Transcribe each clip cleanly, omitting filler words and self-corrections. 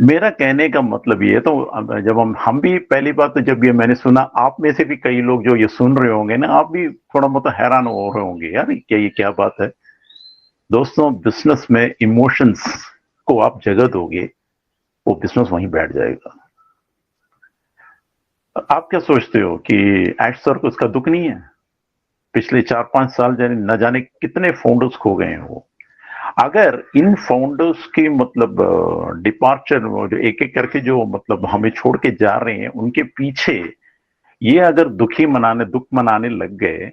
मेरा कहने का मतलब ये तो जब हम भी पहली बात तो जब ये मैंने सुना, आप में से भी कई लोग जो ये सुन रहे होंगे ना, आप भी थोड़ा बहुत हैरान हो रहे होंगे, यार क्या ये क्या बात है। दोस्तों, बिजनेस में इमोशंस को आप जगह दोगे, वो बिजनेस वहीं बैठ जाएगा। आप क्या सोचते हो कि एश सर को इसका दुख नहीं है? पिछले 4-5 साल जाने न जाने कितने फाउंडर्स खो गए हैं वो। अगर इन फाउंडर्स की मतलब डिपार्चर, जो एक एक करके जो मतलब हमें छोड़ के जा रहे हैं, उनके पीछे ये अगर दुख मनाने लग गए,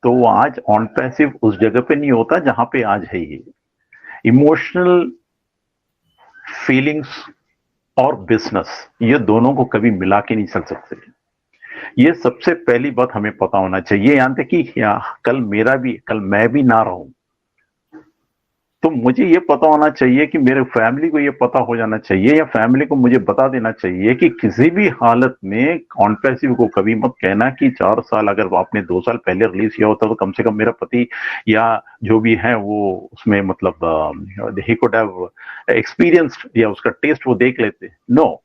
तो वो आज ऑन पैसिव उस जगह पे नहीं होता जहां पे आज है। ये इमोशनल फीलिंग्स और बिजनेस, ये दोनों को कभी मिला के नहीं चल सकते। ये सबसे पहली बात हमें पता होना चाहिए। यहाँ तक कि कल मैं भी ना रहूं, तो मुझे ये पता होना चाहिए कि मेरे फैमिली को ये पता हो जाना चाहिए, या फैमिली को मुझे बता देना चाहिए कि किसी भी हालत में कॉन्ट्रेसिव को कभी मत कहना कि 4 साल, अगर आपने 2 साल पहले रिलीज किया होता तो कम से कम मेरा पति या जो भी है वो उसमें मतलब ही कुड हैव एक्सपीरियंस्ड, या उसका टेस्ट वो देख लेते। नो,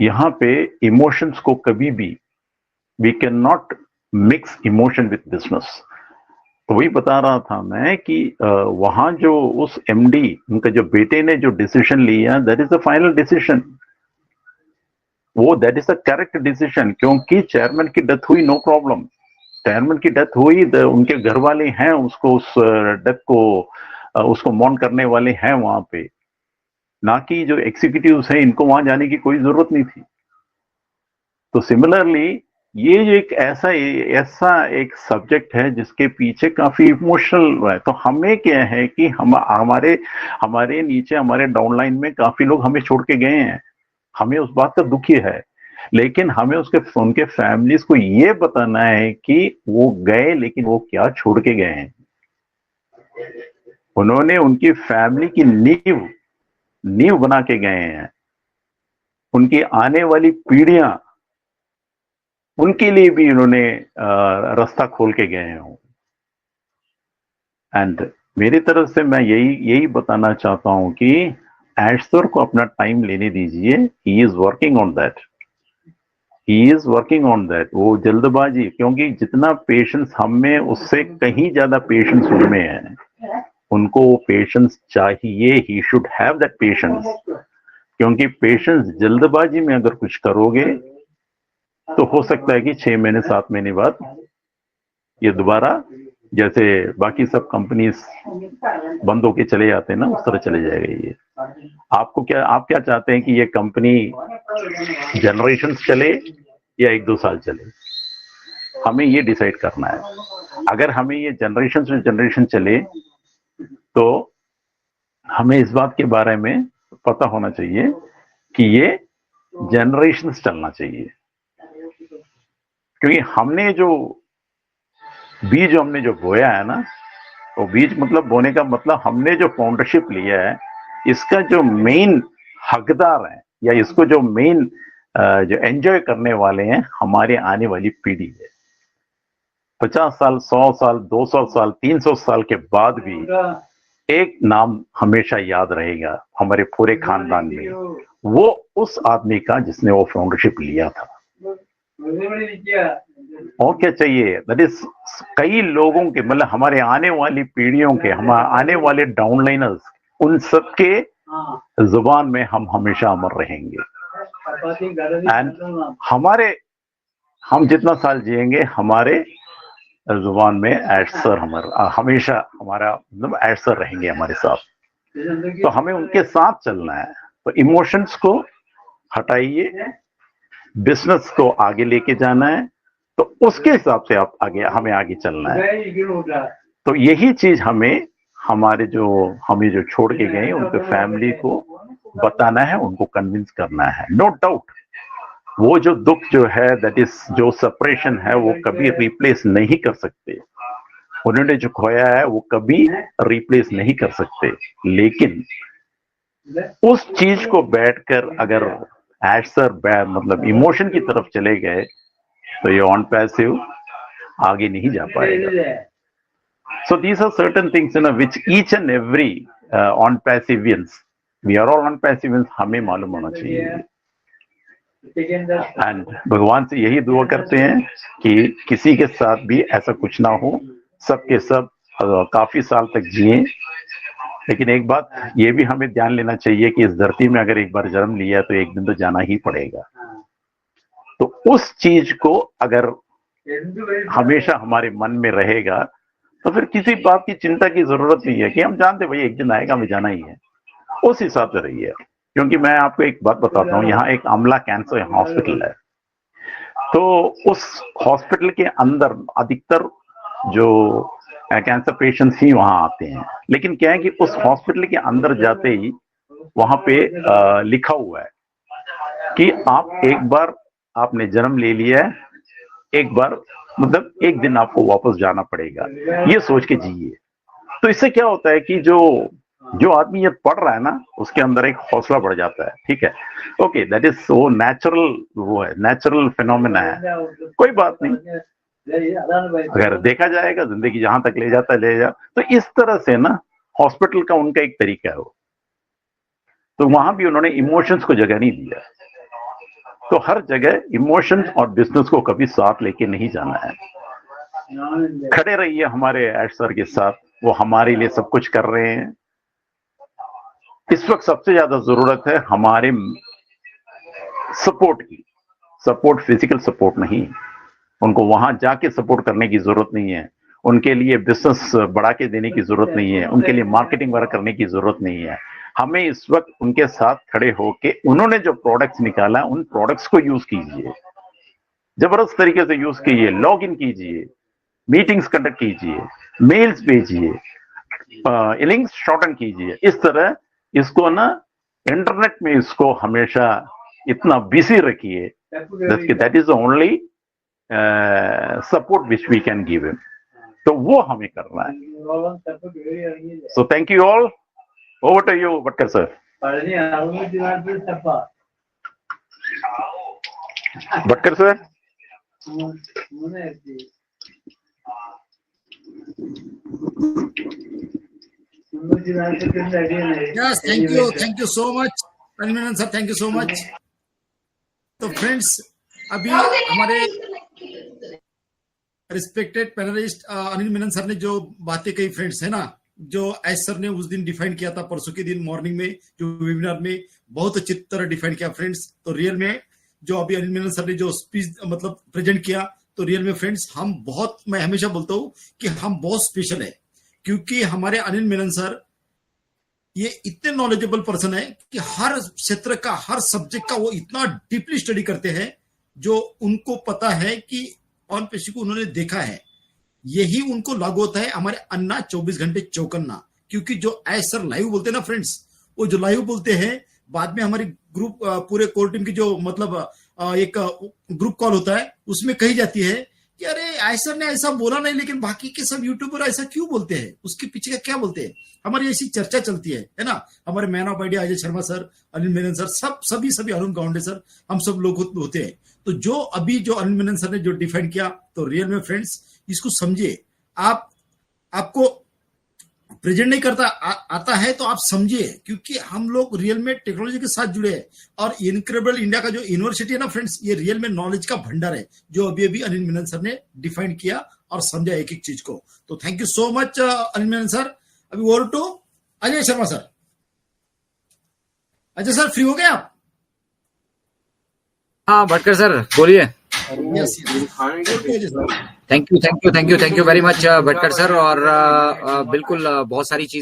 यहाँ पे इमोशंस को कभी भी, we can not mix emotion with business. तो वही बता रहा था मैं कि वहां जो उस एमडी, उनका जो बेटे ने जो डिसीजन लिया, that is the final decision. वो that is the correct decision, क्योंकि चेयरमैन की डेथ हुई, नो प्रॉब्लम। चेयरमैन की डेथ हुई, उनके घर वाले हैं उसको, उस डेथ को उसको मॉन करने वाले हैं वहां पे, ना कि जो एग्जीक्यूटिव्स हैं, इनको वहां जाने की कोई जरूरत नहीं थी। तो सिमिलरली ये जो एक ऐसा ऐसा एक सब्जेक्ट है जिसके पीछे काफी इमोशनल है। तो हमें क्या है कि हमारे हमारे नीचे, हमारे डाउनलाइन में काफी लोग हमें छोड़ के गए हैं, हमें उस बात का दुखी है। लेकिन हमें उनके फैमिलीज को ये बताना है कि वो गए, लेकिन वो क्या छोड़ के गए हैं। उन्होंने उनकी फैमिली की नींव नींव बना के गए हैं। उनकी आने वाली पीढ़ियां, उनके लिए भी इन्होंने रास्ता खोल के गए हैं। एंड मेरी तरफ से मैं यही बताना चाहता हूं कि एश्वर को अपना टाइम लेने दीजिए। He is working on that, he is working on that. वो जल्दबाजी, क्योंकि जितना पेशेंस हम में, उससे कहीं ज्यादा पेशेंस उनमें है। उनको पेशेंस चाहिए, he should have that patience. क्योंकि पेशेंस, जल्दबाजी में अगर कुछ करोगे तो हो सकता है कि 6 महीने 7 महीने बाद ये दोबारा, जैसे बाकी सब कंपनीज बंद होके चले जाते हैं ना, उस तरह चले जाएगा ये। आप क्या चाहते हैं कि ये कंपनी जनरेशन चले या 1-2 साल चले? हमें ये डिसाइड करना है। अगर हमें ये जनरेशन से जनरेशन चले, तो हमें इस बात के बारे में पता होना चाहिए कि ये जनरेशन चलना चाहिए। क्योंकि हमने जो बोया है ना, तो बीज मतलब बोने का मतलब, हमने जो फाउंडरशिप लिया है, इसका जो मेन हकदार है, या इसको जो मेन जो एंजॉय करने वाले हैं, हमारे आने वाली पीढ़ी है। 50 साल, 100 साल, 200 साल, 300 साल के बाद भी एक नाम हमेशा याद रहेगा हमारे पूरे खानदान में, वो उस आदमी का जिसने वो फाउंडरशिप लिया था। और क्या चाहिए? दैट इज, कई लोगों के मतलब हमारे आने वाली पीढ़ियों के, हमारे आने वाले डाउनलाइनर्स, उन सबके जुबान में हम हमेशा अमर रहेंगे। एंड हम जितना साल जिएंगे, हमारे जुबान में एश सर हमेशा हमारा मतलब एश सर रहेंगे हमारे साथ। तो हमें उनके साथ चलना है। तो इमोशंस को हटाइए, बिजनेस को आगे लेके जाना है, तो उसके हिसाब से हमें आगे चलना है। तो यही चीज हमें जो छोड़ के गए, उनके फैमिली को बताना है, उनको कन्विंस करना है। नो डाउट, वो जो दुख जो है, दैट इज जो सेपरेशन है, वो कभी रिप्लेस नहीं कर सकते। उन्होंने जो खोया है वो कभी रिप्लेस नहीं कर सकते। लेकिन उस चीज को बैठकर अगर एज सर मतलब इमोशन की तरफ चले गए, तो ये ऑन पैसिव आगे नहीं जा पाएगा। So these are certain things, which each and every on passivians we are all non passive, हमें मालूम होना चाहिए। एंड भगवान से यही दुआ करते हैं कि किसी के साथ भी ऐसा कुछ ना हो, सबके सब काफी साल तक जिए। लेकिन एक बात ये भी हमें ध्यान लेना चाहिए कि इस धरती में अगर एक बार जन्म लिया तो एक दिन तो जाना ही पड़ेगा। तो उस चीज को अगर हमेशा हमारे मन में रहेगा तो फिर किसी बात की चिंता की जरूरत नहीं है कि हम जानते भाई एक दिन आएगा, हमें जाना ही है। उस हिसाब से रहिए। क्योंकि मैं आपको एक बात बताता हूँ, यहाँ एक आमला कैंसर हॉस्पिटल है, तो उस हॉस्पिटल के अंदर अधिकतर जो कैंसर पेशेंट्स ही वहां आते हैं। लेकिन क्या है कि उस हॉस्पिटल के अंदर जाते ही वहां पे लिखा हुआ है कि आप एक बार आपने जन्म ले लिया है, एक बार मतलब एक दिन आपको वापस जाना पड़ेगा, ये सोच के जिए। तो इससे क्या होता है कि जो आदमी ये पढ़ रहा है ना, उसके अंदर एक हौसला बढ़ जाता है। ठीक है, okay, that is so natural, वो है नेचुरल फिनोमेना है, कोई बात नहीं। अगर देखा जाएगा जिंदगी जहां तक ले जाता है ले जा। तो इस तरह से ना हॉस्पिटल का उनका एक तरीका है वो। तो वहां भी उन्होंने इमोशंस को जगह नहीं दिया। तो हर जगह इमोशंस और बिजनेस को कभी साथ लेके नहीं जाना है। खड़े रहिए हमारे ऐश सर के साथ, वो हमारे लिए सब कुछ कर रहे हैं। इस वक्त सबसे ज्यादा जरूरत है हमारे सपोर्ट की। सपोर्ट फिजिकल सपोर्ट नहीं, उनको वहां जाके सपोर्ट करने की जरूरत नहीं है, उनके लिए बिजनेस बढ़ा के देने की जरूरत नहीं है, उनके लिए मार्केटिंग वर्क करने की जरूरत नहीं है। हमें इस वक्त उनके साथ खड़े होके उन्होंने जो प्रोडक्ट्स निकाला उन प्रोडक्ट्स को यूज कीजिए, जबरदस्त तरीके से यूज कीजिए, लॉग इन कीजिए, मीटिंग्स कंडक्ट कीजिए, मेल्स भेजिए, लिंक्स शॉर्टन कीजिए। इस तरह इसको ना इंटरनेट में इसको हमेशा इतना बिजी रखिए। That is the only support which we can give him. तो वो हमें करना है। So thank you all. Over to you Bhatkar sir. Bhatkar sir. Yes, thank you so much, Anil sir, thank you so much. तो फ्रेंड्स, अभी हमारे respected panelist Anil Menon sir ने जो बातें कही फ्रेंड्स, है ना, जो एस सर ने उस दिन डिफाइन किया था, परसों के दिन मॉर्निंग में जो वेबिनार में बहुत अच्छी तरह डिफाइन किया फ्रेंड्स। तो रियल में जो अभी अनिल मेनन सर ने जो स्पीच मतलब प्रेजेंट किया, तो रियल में फ्रेंड्स हम बहुत, मैं हमेशा बोलता हूँ कि हम बहुत स्पेशल है, क्योंकि हमारे अनिल मेनन सर ये इतने नॉलेजेबल पर्सन है कि हर क्षेत्र का, हर सब्जेक्ट का वो इतना डीपली स्टडी करते हैं, जो उनको पता है कि ऑन पेशी को उन्होंने देखा है, यही उनको लागू होता है हमारे अन्ना 24 घंटे चौकन्ना। क्योंकि जो एस सर लाइव बोलते हैं ना फ्रेंड्स, वो जो लाइव बोलते हैं, बाद में हमारी ग्रुप पूरे कोर टीम की जो मतलब एक ग्रुप कॉल होता है, उसमें कही जाती है कि अरे एस सर ने ऐसा बोला नहीं, लेकिन बाकी के सब यूट्यूबर ऐसा क्यों बोलते हैं, उसके पीछे का क्या बोलते हैं। हमारी ऐसी चर्चा चलती है ना। हमारे man of idea Ajay Sharma sir, Anil Menon sir, सभी अरुण गाउंडे सर, हम सब लोग होते हैं। तो जो अभी जो अनिल मेनन सर ने जो डिफाइन किया, तो रियल में फ्रेंड्स इसको समझिए। आपको प्रेजेंट नहीं करता आता है तो आप समझिए, क्योंकि हम लोग रियल में टेक्नोलॉजी के साथ जुड़े हैं। और इनक्रेडिबल इंडिया का जो यूनिवर्सिटी है ना फ्रेंड्स, ये रियल में नॉलेज का भंडार है, जो अभी अनिल मेनन सर ने डिफाइन किया और समझा एक एक चीज को। तो thank you so much Anil Menon sir. अभी over to Ajay Sharma sir. Ajay sir, free हो गए आप? हाँ भटकर सर, बोलिए। Thank you very much Bhatkar sir. और बिल्कुल बहुत सारी चीज